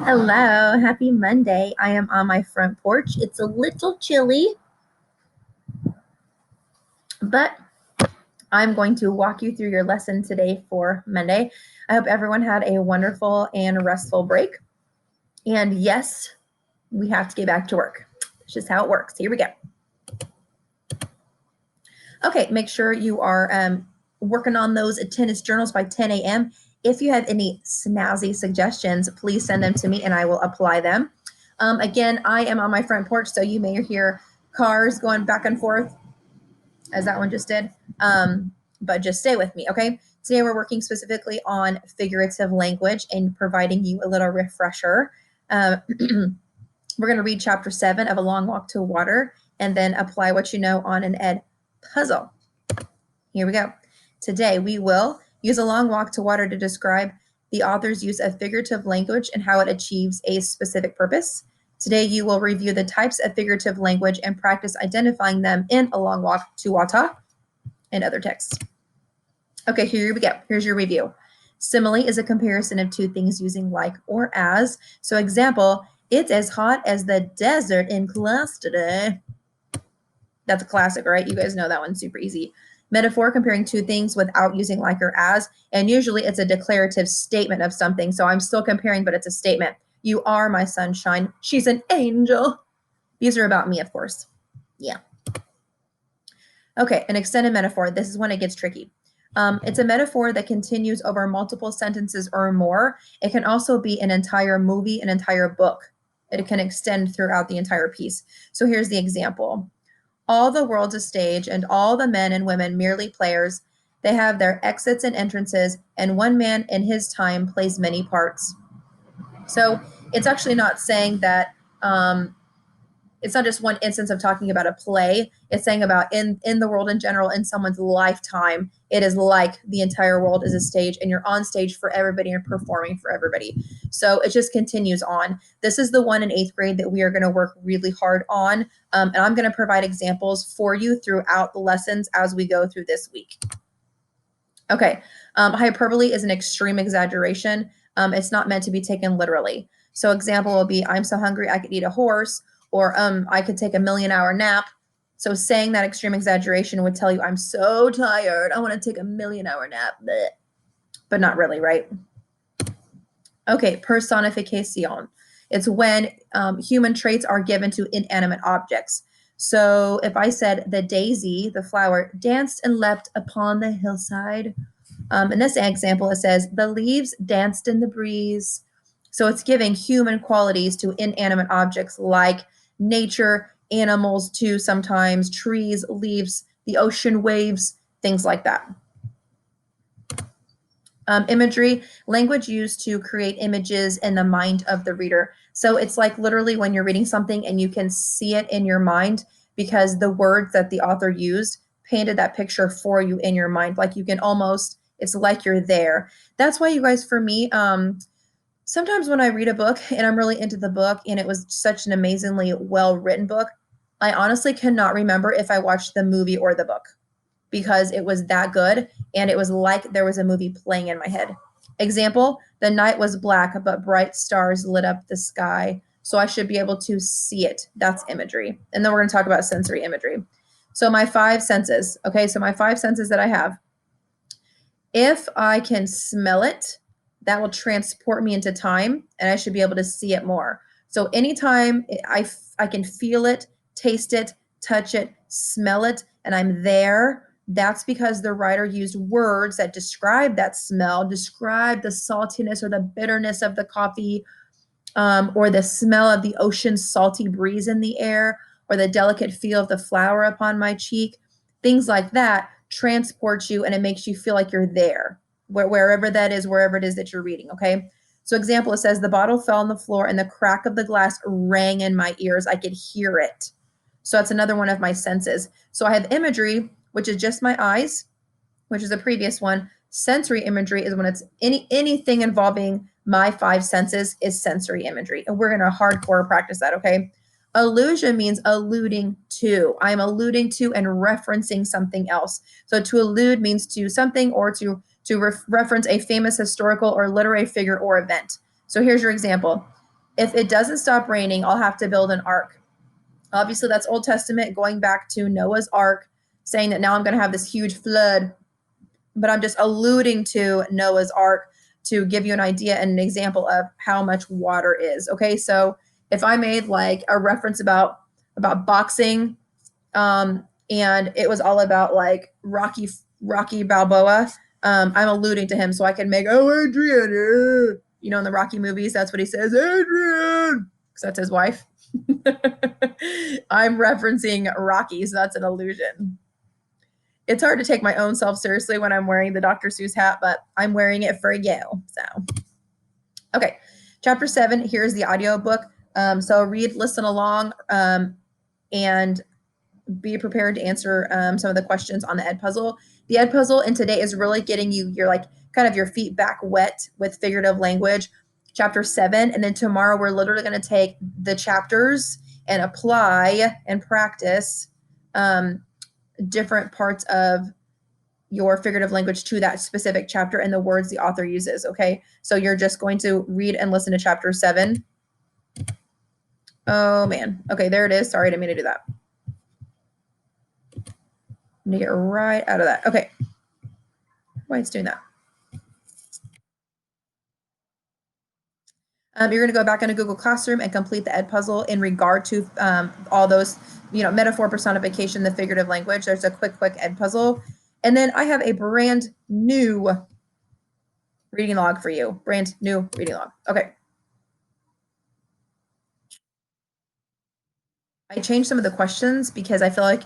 Hello, happy Monday. I am on my front porch. It's a little chilly, but I'm going to walk you through your lesson today for Monday. I hope everyone had a wonderful and restful break. And yes, we have to get back to work. It's just how it works. Here we go. Okay, make sure you are working on those attendance journals by 10 a.m. If you have any snazzy suggestions, please send them to me and I will apply them. Again, I am on my front porch, so you may hear cars going back and forth as that one just did. But just stay with me, okay? Today we're working specifically on figurative language and providing you a little refresher. We're going to read chapter 7 of A Long Walk to Water and then apply what you know on an ed puzzle. Here we go. Today we will use A Long Walk to Water to describe the author's use of figurative language and how it achieves a specific purpose. Today you will review the types of figurative language and practice identifying them in A Long Walk to Water and other texts. Okay, here we go. Here's your review. Simile is a comparison of two things using like or as. So example, it's as hot as the desert in class today. That's a classic, right? You guys know that one, super easy. Metaphor, comparing two things without using like or as, and usually it's a declarative statement of something. So I'm still comparing, but it's a statement. You are my sunshine. She's an angel. These are about me, of course. Yeah. Okay, an extended metaphor. This is when it gets tricky. It's a metaphor that continues over multiple sentences or more. It can also be an entire movie, an entire book. It can extend throughout the entire piece. So here's the example. All the world's a stage, and all the men and women merely players. They have their exits and entrances, and one man in his time plays many parts. So it's actually not saying that it's not just one instance of talking about a play. It's saying about in the world in general, in someone's lifetime, it is like the entire world is a stage and you're on stage for everybody and performing for everybody. So it just continues on. This is the one in 8th grade that we are going to work really hard on. And I'm going to provide examples for you throughout the lessons as we go through this week. Okay, hyperbole is an extreme exaggeration. It's not meant to be taken literally. So example will be, I'm so hungry I could eat a horse, or I could take a 1,000,000-hour nap. So saying that extreme exaggeration would tell you, I'm so tired, I want to take a 1,000,000-hour nap, bleh. But not really, right? Okay, personification. It's when human traits are given to inanimate objects. So if I said the daisy, the flower, danced and leapt upon the hillside. In this example, it says the leaves danced in the breeze. So it's giving human qualities to inanimate objects like nature, animals too, sometimes trees, leaves, the ocean, waves, things like that. Imagery, language used to create images in the mind of the reader. So it's like literally when you're reading something and you can see it in your mind because the words that the author used painted that picture for you in your mind. Like you can almost, it's like you're there. That's why you guys, for me, sometimes when I read a book and I'm really into the book and it was such an amazingly well-written book, I honestly cannot remember if I watched the movie or the book because it was that good and it was like there was a movie playing in my head. Example, the night was black, but bright stars lit up the sky. So I should be able to see it. That's imagery. And then we're going to talk about sensory imagery. So my 5 senses, okay, so my 5 senses that I have. If I can smell it, that will transport me into time and I should be able to see it more. So anytime I can feel it, taste it, touch it, smell it, and I'm there, that's because the writer used words that describe that smell, describe the saltiness or the bitterness of the coffee, or the smell of the ocean's salty breeze in the air, or the delicate feel of the flower upon my cheek. Things like that transports you and it makes you feel like you're there wherever that is, wherever it is that you're reading, okay? So example, it says, the bottle fell on the floor and the crack of the glass rang in my ears. I could hear it. So that's another one of my senses. So I have imagery, which is just my eyes, which is a previous one. Sensory imagery is when it's anything involving my 5 senses is sensory imagery. And we're going to hardcore practice that, okay? Allusion means alluding to. I'm alluding to and referencing something else. So to allude means to something or to reference a famous historical or literary figure or event. So here's your example. If it doesn't stop raining, I'll have to build an ark. Obviously, that's Old Testament, going back to Noah's ark, saying that now I'm going to have this huge flood. But I'm just alluding to Noah's ark to give you an idea and an example of how much water is. Okay, so if I made like a reference about boxing, and it was all about like Rocky Balboa, I'm alluding to him, so I can make, oh, Adrian, you know, in the Rocky movies, that's what he says, Adrian, because that's his wife. I'm referencing Rocky, so that's an allusion. It's hard to take my own self seriously when I'm wearing the Dr. Seuss hat, but I'm wearing it for you. So, okay, chapter 7. Here's the audiobook. So read, listen along, and be prepared to answer some of the questions on the Ed puzzle. The Ed puzzle in today is really getting you your like kind of your feet back wet with figurative language. Chapter 7, and then tomorrow we're literally going to take the chapters and apply and practice different parts of your figurative language to that specific chapter and the words the author uses. Okay, so you're just going to read and listen to chapter 7. Oh man, okay, there it is. Sorry, I didn't mean to do that. I'm gonna get right out of that. Okay, why it's doing that? You're going to go back into Google Classroom and complete the Ed puzzle in regard to all those, you know, metaphor, personification, the figurative language. There's a quick Ed puzzle. And then I have a brand new reading log for you. Brand new reading log. Okay. I changed some of the questions because I feel like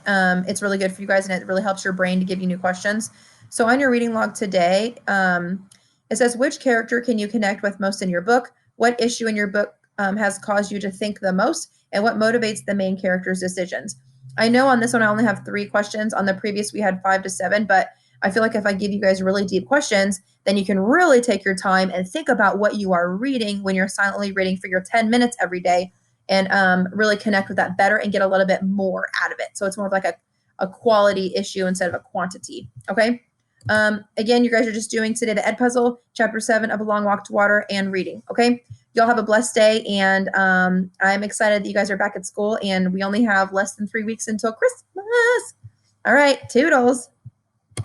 it's really good for you guys and it really helps your brain to give you new questions. So on your reading log today, it says, which character can you connect with most in your book? What issue in your book has caused you to think the most? And what motivates the main character's decisions? I know on this one I only have 3 questions. On the previous we had 5 to 7, but I feel like if I give you guys really deep questions, then you can really take your time and think about what you are reading when you're silently reading for your 10 minutes every day, and really connect with that better and get a little bit more out of it. So it's more of like a quality issue instead of a quantity. Okay. Again, you guys are just doing today the Ed puzzle, chapter 7 of A Long Walk to Water, and reading. Okay. Y'all have a blessed day. And I'm excited that you guys are back at school and we only have less than 3 weeks until Christmas. All right. Toodles.